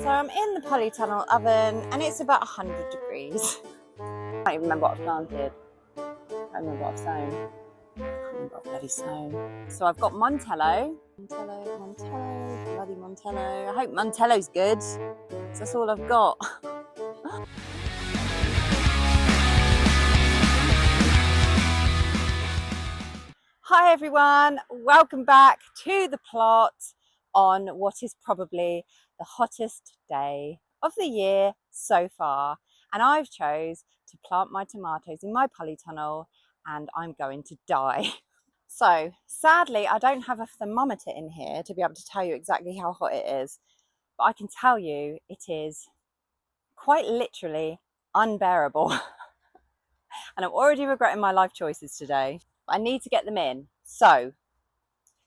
So I'm in the polytunnel oven and it's about 100 degrees. I can't even remember what I've planted. I can't remember what I've sown. I can't remember what I've bloody sown. So I've got Montello, bloody Montello. I hope Montello's good, because that's all I've got. Hi everyone, welcome back to the plot on what is probably the hottest day of the year so far, and I've chose to plant my tomatoes in my polytunnel and I'm going to die. So sadly I don't have a thermometer in here to be able to tell you exactly how hot it is, but I can tell you it is quite literally unbearable. And I'm already regretting my life choices today. I need to get them in. So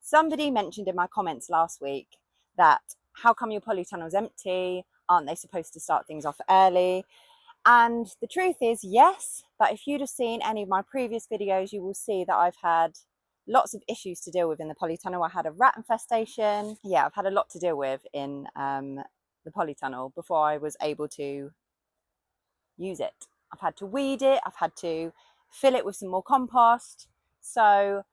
somebody mentioned in my comments last week that how come your polytunnel's empty? Aren't they supposed to start things off early? And the truth is yes, but if you'd have seen any of my previous videos, you will see that I've had lots of issues to deal with in the polytunnel. I had a rat infestation. Yeah, I've had a lot to deal with in the polytunnel before I was able to use it. I've had to weed it, I've had to fill it with some more compost. So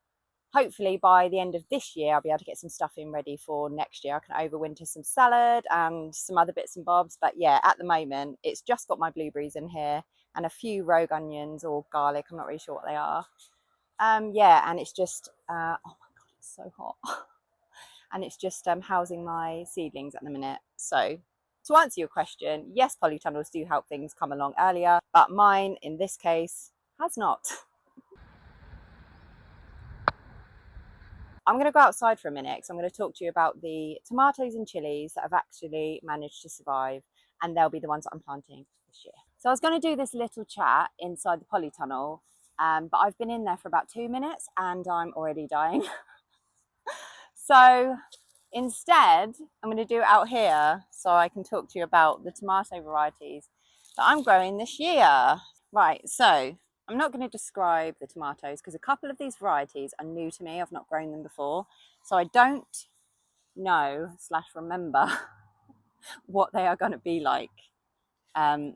hopefully by the end of this year, I'll be able to get some stuff in ready for next year. I can overwinter some salad and some other bits and bobs. But yeah, at the moment, it's just got my blueberries in here and a few rogue onions or garlic. I'm not really sure what they are. Yeah, and it's just, oh my God, it's so hot. And it's just housing my seedlings at the minute. So to answer your question, yes, polytunnels do help things come along earlier, but mine in this case has not. I'm going to go outside for a minute because I'm going to talk to you about the tomatoes and chilies that have actually managed to survive, and they'll be the ones that I'm planting this year. So I was going to do this little chat inside the polytunnel, but I've been in there for about 2 minutes and I'm already dying. So instead, I'm going to do it out here so I can talk to you about the tomato varieties that I'm growing this year. Right, so I'm not going to describe the tomatoes because a couple of these varieties are new to me. I've not grown them before, so I don't know / remember what they are going to be like.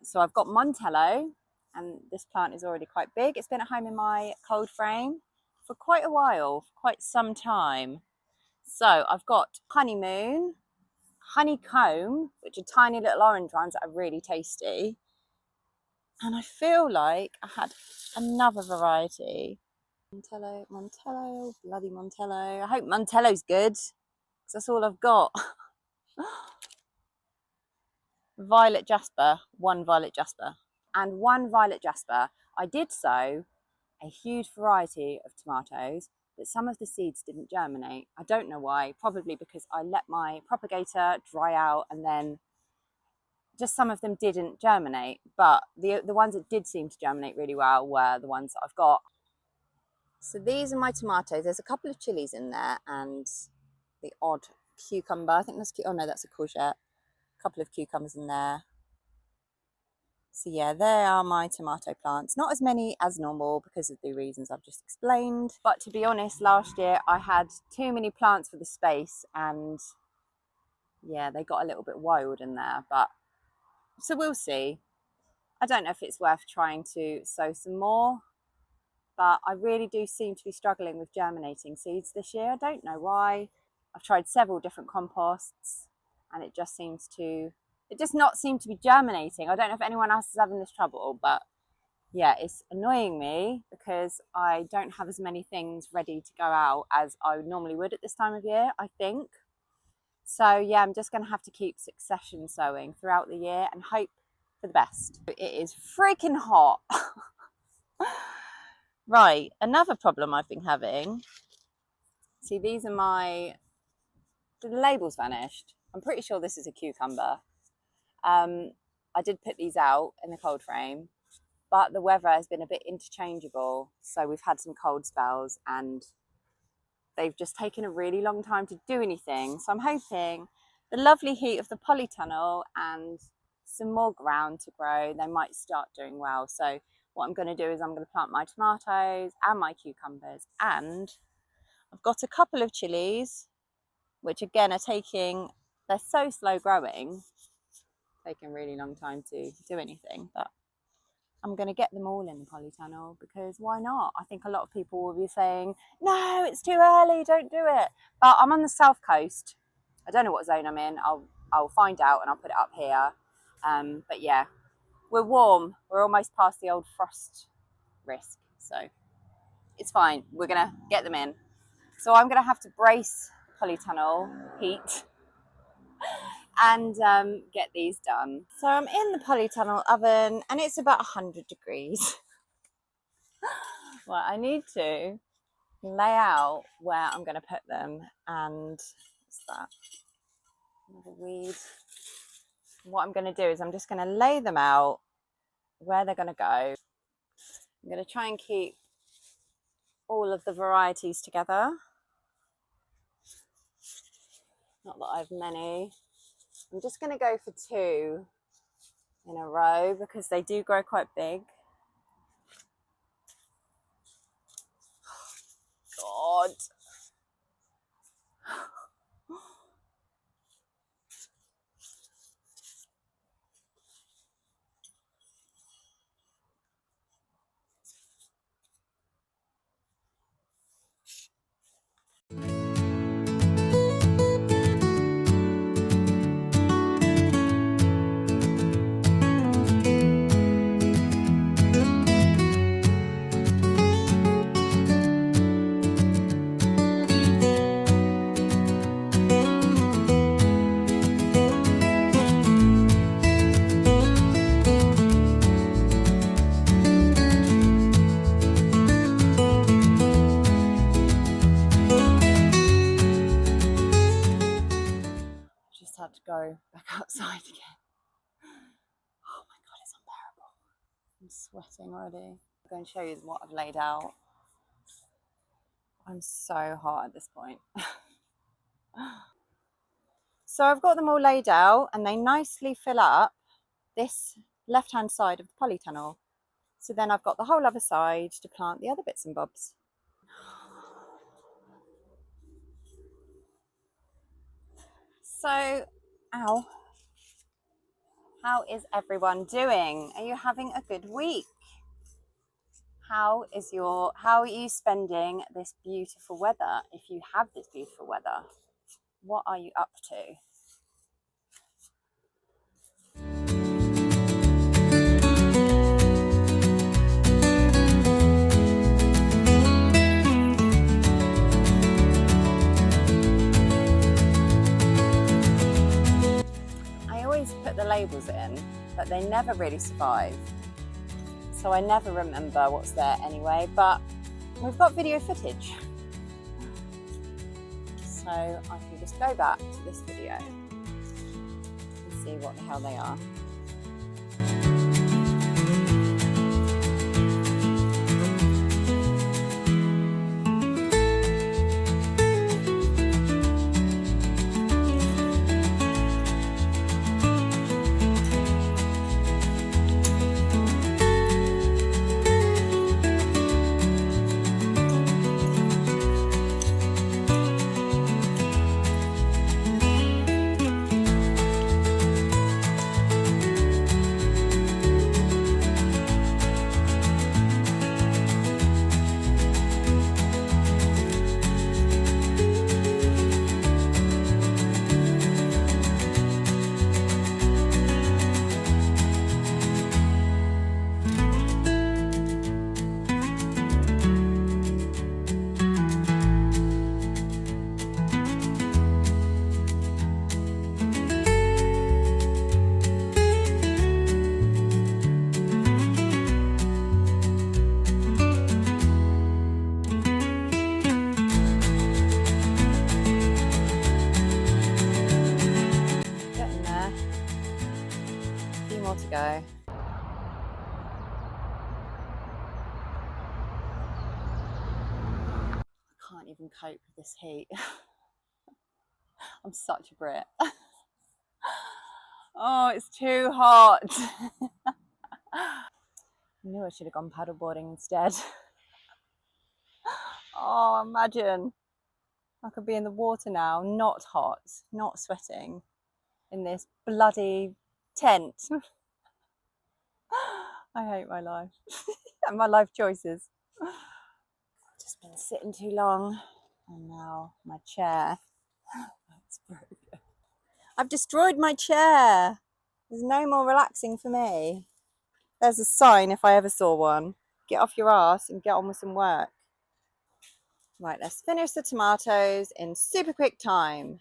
So I've got Montello, and this plant is already quite big. It's been at home in my cold frame for quite a while, for quite some time. So I've got Honeymoon, Honeycomb, which are tiny little orange ones that are really tasty. And I feel like I had another variety. Montello, bloody Montello. I hope Montello's good, because that's all I've got. Violet Jasper, one Violet Jasper. And one Violet Jasper. I did sow a huge variety of tomatoes, but some of the seeds didn't germinate. I don't know why, probably because I let my propagator dry out and then just some of them didn't germinate, but the ones that did seem to germinate really well were the ones that I've got. So these are my tomatoes. There's a couple of chilies in there and the odd cucumber. I think that's, oh no, that's a courgette. A couple of cucumbers in there. So yeah, there are my tomato plants. Not as many as normal because of the reasons I've just explained. But to be honest, last year I had too many plants for the space and yeah, they got a little bit wild in there, but so we'll see. I don't know if it's worth trying to sow some more, but I really do seem to be struggling with germinating seeds this year. I don't know why. I've tried several different composts and it just does not seem to be germinating. I don't know if anyone else is having this trouble, but yeah, it's annoying me because I don't have as many things ready to go out as I normally would at this time of year, I think. So yeah, I'm just going to have to keep succession sowing throughout the year and hope for the best. It is freaking hot. Right, another problem I've been having. See, these are the label's vanished. I'm pretty sure this is a cucumber. I did put these out in the cold frame, but the weather has been a bit interchangeable. So we've had some cold spells and they've just taken a really long time to do anything. So I'm hoping the lovely heat of the polytunnel and some more ground to grow, they might start doing well. So what I'm going to do is I'm going to plant my tomatoes and my cucumbers, and I've got a couple of chilies, which again are they're so slow growing, taking a really long time to do anything, but I'm going to get them all in the polytunnel because why not? I think a lot of people will be saying, no, it's too early, don't do it. But I'm on the south coast. I don't know what zone I'm in. I'll find out and I'll put it up here. But yeah, we're warm. We're almost past the old frost risk. So it's fine. We're going to get them in. So I'm going to have to brace polytunnel heat and get these done. So I'm in the polytunnel oven and it's about 100 degrees. Well, I need to lay out where I'm going to put them, and what's that? Another weed. What I'm going to do is I'm just going to lay them out where they're going to go. I'm going to try and keep all of the varieties together. Not that I've many. I'm just going to go for 2 in a row because they do grow quite big. God. Had to go back outside again. Oh my god, it's unbearable. I'm sweating already. I'm going to show you what I've laid out. I'm so hot at this point. So I've got them all laid out and they nicely fill up this left hand side of the polytunnel. So then I've got the whole other side to plant the other bits and bobs. So, ow. How is everyone doing? Are you having a good week? How are you spending this beautiful weather? If you have this beautiful weather, what are you up to? I always put the labels in, but they never really survive. So I never remember what's there anyway, but we've got video footage. So I can just go back to this video and see what the hell they are. To go. I can't even cope with this heat. I'm such a Brit. Oh, it's too hot. I knew I should have gone paddleboarding instead. Oh, imagine. I could be in the water now, not hot, not sweating, in this bloody tent. I hate my life and my life choices. Just been sitting too long, and now my chair. It's broken. I've destroyed my chair. There's no more relaxing for me. There's a sign if I ever saw one. Get off your ass and get on with some work. Right, let's finish the tomatoes in super quick time.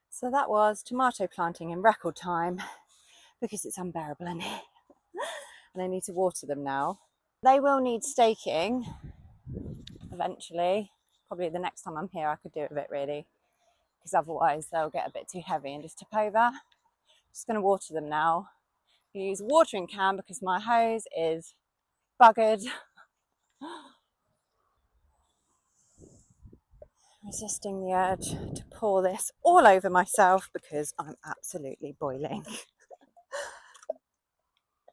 So that was tomato planting in record time because it's unbearable in here. And I need to water them now. They will need staking eventually. Probably the next time I'm here I could do it a bit really, because otherwise they'll get a bit too heavy and just tip over. Just going to water them now. I use a watering can because my hose is buggered. Resisting the urge to pour this all over myself because I'm absolutely boiling.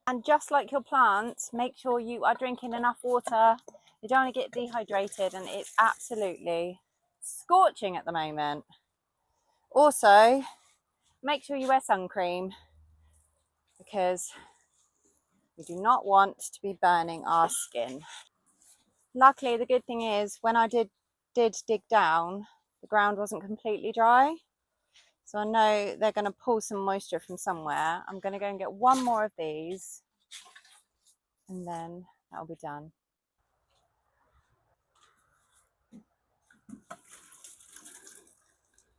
And just like your plants, make sure you are drinking enough water. You don't want to get dehydrated, and it's absolutely scorching at the moment. Also, make sure you wear sun cream because we do not want to be burning our skin. Luckily, the good thing is when I did dig down, the ground wasn't completely dry. So I know they're going to pull some moisture from somewhere. I'm going to go and get one more of these and then that'll be done.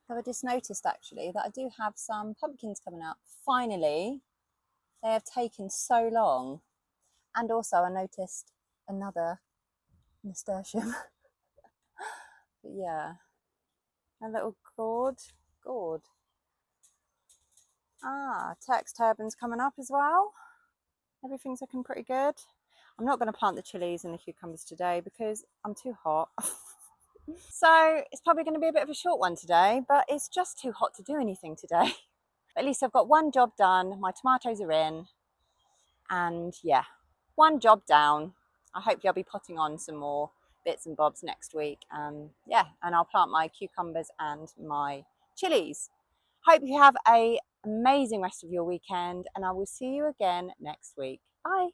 So I just noticed actually that I do have some pumpkins coming up. Finally, they have taken so long. And also I noticed another nasturtium. But yeah, a little gourd. Turk's turban's coming up as well. Everything's looking pretty good. I'm not going to plant the chilies and the cucumbers today because I'm too hot. So it's probably going to be a bit of a short one today, but it's just too hot to do anything today. But at least I've got one job done. My tomatoes are in, and yeah, one job down. I hope I'll be potting on some more bits and bobs next week. Yeah, and I'll plant my cucumbers and my chilies. Hope you have an amazing rest of your weekend, and I will see you again next week. Bye.